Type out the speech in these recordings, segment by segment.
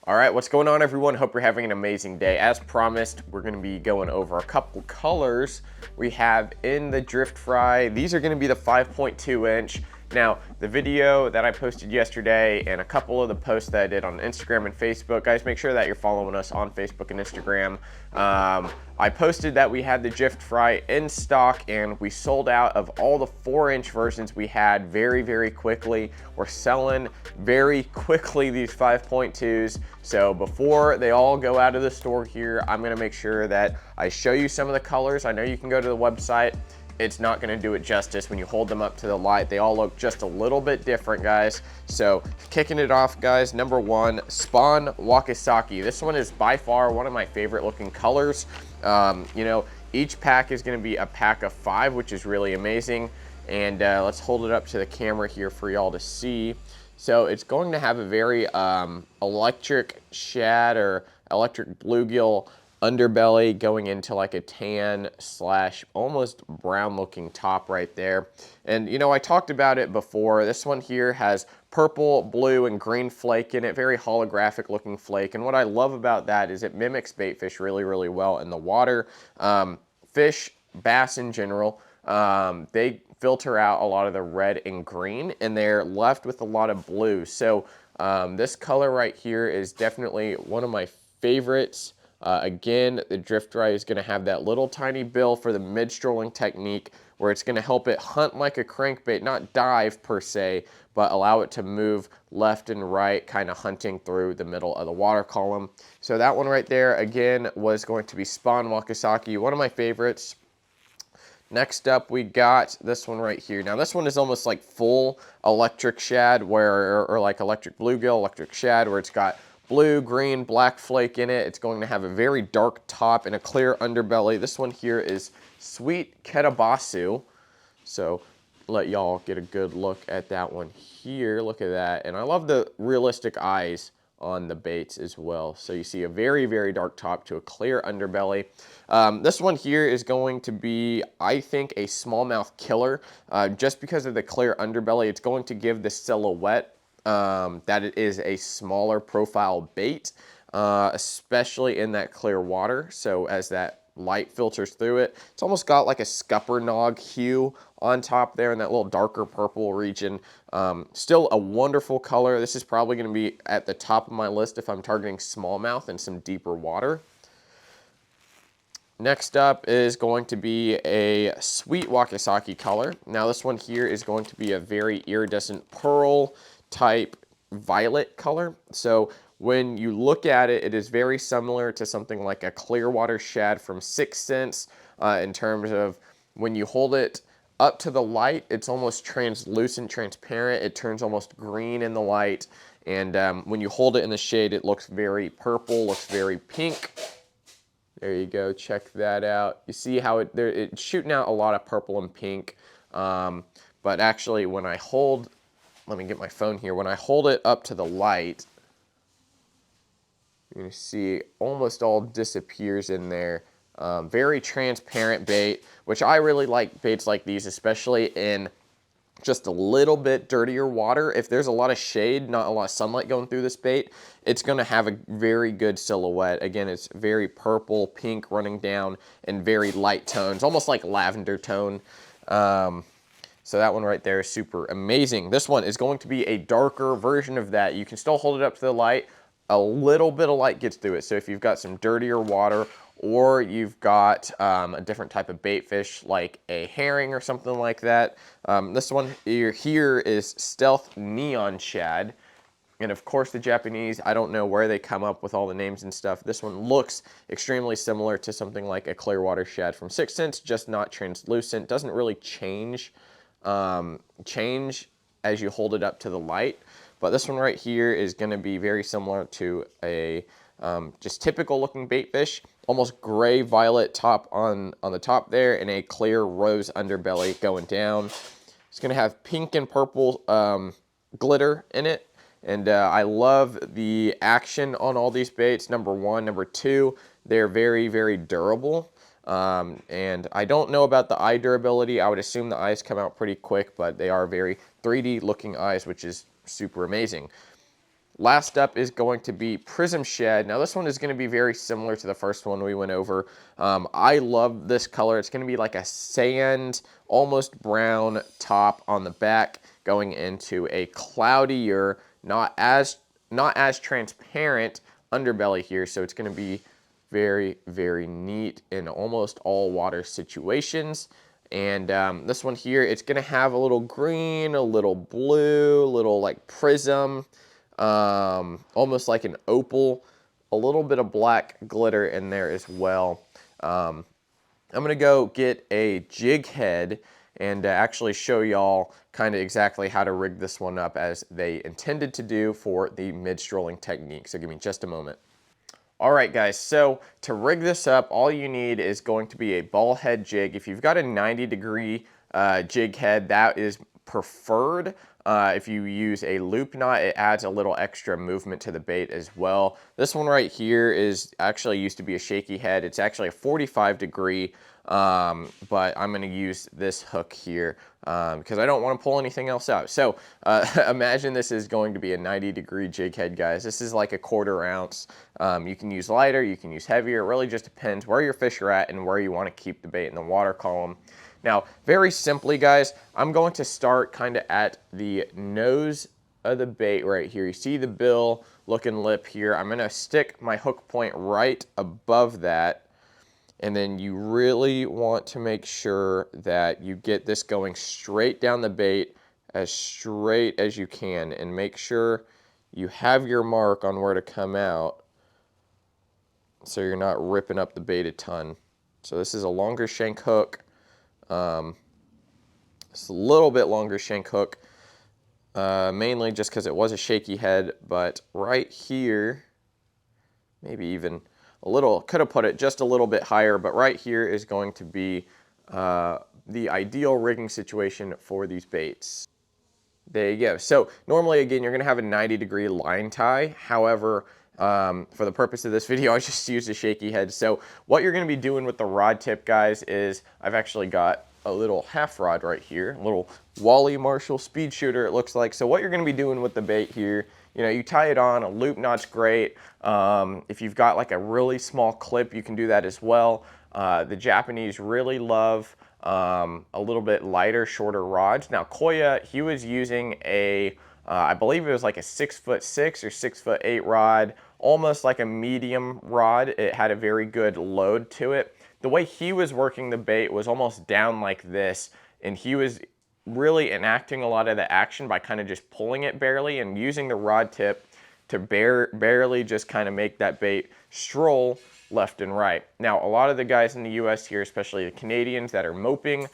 All right, what's going on, everyone? Hope you're having an amazing day. As promised, we're going to be going over a couple colors we have in the drift fry. These are going to be the 5.2 inch. Now, the video that I posted yesterday and a couple of the posts that I did on Instagram and Facebook, guys, make sure that you're following us on Facebook and Instagram. I posted that we had the drift fry in stock and we sold out of all the 4-inch versions we had very quickly. We're selling very quickly these 5.2s. So before they all go out of the store here, I'm gonna make sure that I show you some of the colors. I know you can go to the website. It's not gonna do it justice when you hold them up to the light. They all look just a little bit different, guys. So kicking it off, guys, number one, Spawn Wakasaki. This one is by far one of my favorite looking colors. You know, each pack is gonna be a pack of 5, which is really amazing. And let's hold it up to the camera here for y'all to see. So it's going to have a very electric shad or electric bluegill underbelly going into like a tan slash almost brown looking top right there. And you know, I talked about it before. This one here has purple, blue, and green flake in it, very holographic looking flake. And what I love about that is it mimics baitfish really well in the water. Fish, bass in general, they filter out a lot of the red and green and they're left with a lot of blue. So this color right here is definitely one of my favorites. Again, the drift fry is going to have that little tiny bill for the mid-strolling technique where it's going to help it hunt like a crankbait, not dive per se, but allow it to move left and right, kind of hunting through the middle of the water column. So that one right there, again, was going to be Spawn Wakasaki, one of my favorites. Next up, we got this one right here. Now, this one is almost like full electric shad, or like electric bluegill, electric shad, where it's got blue, green, black flake in it. It's going to have a very dark top and a clear underbelly. This one here is Sweet Ketabasu. So let y'all get a good look at that one here. Look at that. And I love the realistic eyes on the baits as well. So you see a very dark top to a clear underbelly. This one here is going to be, I think, a smallmouth killer. Just because of the clear underbelly, it's going to give the silhouette that it is a smaller profile bait, especially in that clear water. So as that light filters through it, it's almost got like a scupper nog hue on top there in that little darker purple region. Still a wonderful color. This is probably going to be at the top of my list if I'm targeting smallmouth and some deeper water. Next up is going to be a Sweet Wakasaki color. Now this one here is going to be a very iridescent pearl type violet color. So when you look at it, it is very similar to something like a Clearwater shad from 6th Sense in terms of when you hold it up to the light, it's almost translucent, transparent. It turns almost green in the light. And when you hold it in the shade, it looks very purple, looks very pink. There you go, check that out. You see how it's shooting out a lot of purple and pink. But actually when I hold, let me get my phone here. When I hold it up to the light, you're gonna see almost all disappears in there. Very transparent bait, which I really like baits like these, especially in just a little bit dirtier water. If there's a lot of shade, not a lot of sunlight going through this bait, it's gonna have a very good silhouette. Again, it's very purple, pink running down, and very light tones, almost like lavender tone. So that one right there is super amazing. This one is going to be a darker version of that. You can still hold it up to the light. A little bit of light gets through it. So if you've got some dirtier water or you've got a different type of bait fish like a herring or something like that, this one here is Stealth Neon Shad. And of course the Japanese, I don't know where they come up with all the names and stuff. This one looks extremely similar to something like a Clearwater shad from 6th Sense, just not translucent. Doesn't really change as you hold it up to the light. But this one right here is going to be very similar to a just typical looking bait fish, almost gray violet top on the top there and a clear rose underbelly going down. It's going to have pink and purple glitter in it. And I love the action on all these baits, number one. Number two, they're very durable. And I don't know about the eye durability. I would assume the eyes come out pretty quick, but they are very 3D looking eyes, which is super amazing. Last up is going to be Prism Shed. Now this one is going to be very similar to the first one we went over. I love this color. It's going to be like a sand, almost brown top on the back, going into a cloudier, not as transparent underbelly here. So it's going to be very, very neat in almost all water situations. And this one here, it's going to have a little green, a little blue, a little like prism, almost like an opal, a little bit of black glitter in there as well. I'm going to go get a jig head and actually show y'all kind of exactly how to rig this one up as they intended to do for the mid-strolling technique. So give me just a moment. All right, guys, so to rig this up, all you need is going to be a ball head jig. If you've got a 90-degree jig head, that is preferred. If you use a loop knot, it adds a little extra movement to the bait as well. This one right here is actually used to be a shaky head. It's actually a 45-degree, but I'm going to use this hook here because I don't want to pull anything else out. So imagine this is going to be a 90-degree jig head, guys. This is like a 1/4 ounce. You can use lighter, you can use heavier. It really just depends where your fish are at and where you want to keep the bait in the water column. Now, very simply, guys, I'm going to start kind of at the nose of the bait right here. You see the bill looking lip here. I'm going to stick my hook point right above that. And then you really want to make sure that you get this going straight down the bait, as straight as you can. And make sure you have your mark on where to come out so you're not ripping up the bait a ton. So this is a longer shank hook. It's a little bit longer shank hook, mainly just because it was a shaky head, but right here, maybe even a little, could have put it just a little bit higher, but right here is going to be the ideal rigging situation for these baits. There you go. So normally, again, you're going to have a 90-degree line tie. However, for the purpose of this video, I just used a shaky head. So what you're going to be doing with the rod tip, guys, is I've actually got a little half rod right here, a little Wally Marshall speed shooter, it looks like. So what you're going to be doing with the bait here, you know, you tie it on, a loop knot's great. If you've got like a really small clip, you can do that as well. The Japanese really love a little bit lighter, shorter rods. Now, Koya, he was using a, I believe it was like a 6'6" or 6'8" rod, almost like a medium rod. It had a very good load to it. The way he was working the bait was almost down like this, and he was really enacting a lot of the action by kind of just pulling it barely and using the rod tip to barely just kind of make that bait stroll left and right. Now, a lot of the guys in the US here, especially the Canadians that are moping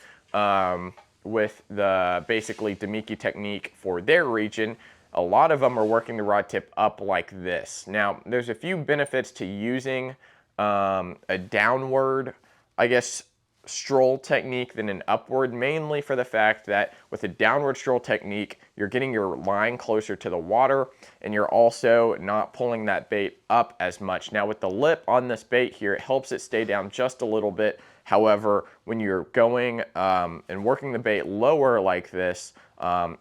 with the basically Demiki technique for their region, a lot of them are working the rod tip up like this. Now, there's a few benefits to using a downward, I guess, stroll technique than an upward, mainly for the fact that with a downward stroll technique, you're getting your line closer to the water and you're also not pulling that bait up as much. Now with the lip on this bait here, it helps it stay down just a little bit. However, when you're going and working the bait lower like this,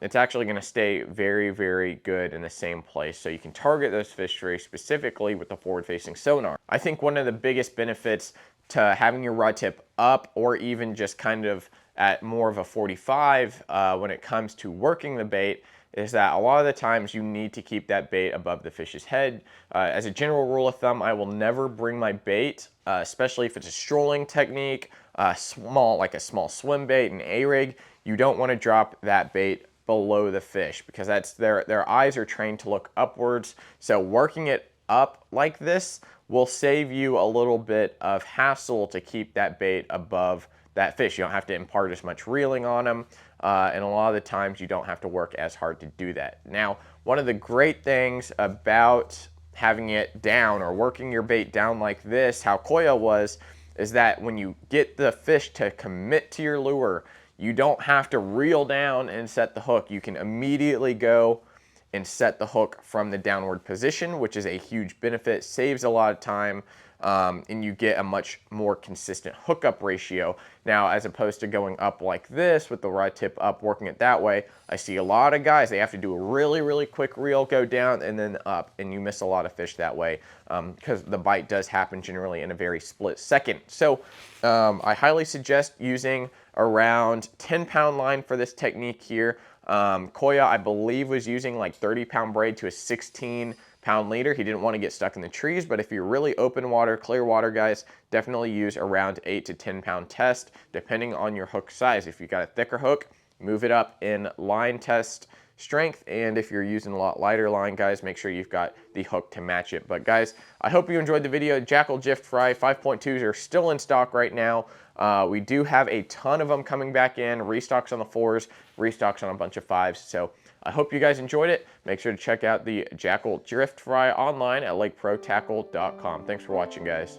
it's actually going to stay very, very good in the same place. So you can target those fish very specifically with the forward-facing sonar. I think one of the biggest benefits to having your rod tip up, or even just kind of at more of a 45 when it comes to working the bait, is that a lot of the times you need to keep that bait above the fish's head. As a general rule of thumb, I will never bring my bait, especially if it's a strolling technique, like a small swim bait, an A-rig. You don't want to drop that bait below the fish because that's their eyes are trained to look upwards. So working it up like this will save you a little bit of hassle to keep that bait above that fish. You don't have to impart as much reeling on them, and a lot of the times you don't have to work as hard to do that. Now, one of the great things about having it down or working your bait down like this, how Koya was, is that when you get the fish to commit to your lure, you don't have to reel down and set the hook. You can immediately go and set the hook from the downward position, which is a huge benefit, saves a lot of time, and you get a much more consistent hookup ratio. Now, as opposed to going up like this with the rod tip up, working it that way, I see a lot of guys, they have to do a really, really quick reel, go down and then up, and you miss a lot of fish that way because the bite does happen generally in a very split second. So I highly suggest using around 10-pound line for this technique here. Koya, I believe, was using like 30-pound braid to a 16-pound leader. He didn't want to get stuck in the trees, but if you're really open water, clear water, guys, definitely use around 8 to 10-pound test, depending on your hook size. If you got a thicker hook, move it up in line test strength, and if you're using a lot lighter line, guys, make sure you've got the hook to match it. But guys, I hope you enjoyed the video. Jackall Drift Fry 5.2s are still in stock right now. We do have a ton of them coming back in, restocks on the 4s, restocks on a bunch of 5s. So I hope you guys enjoyed it. Make sure to check out the Jackall Drift Fry online at lakeprotackle.com. Thanks for watching, guys.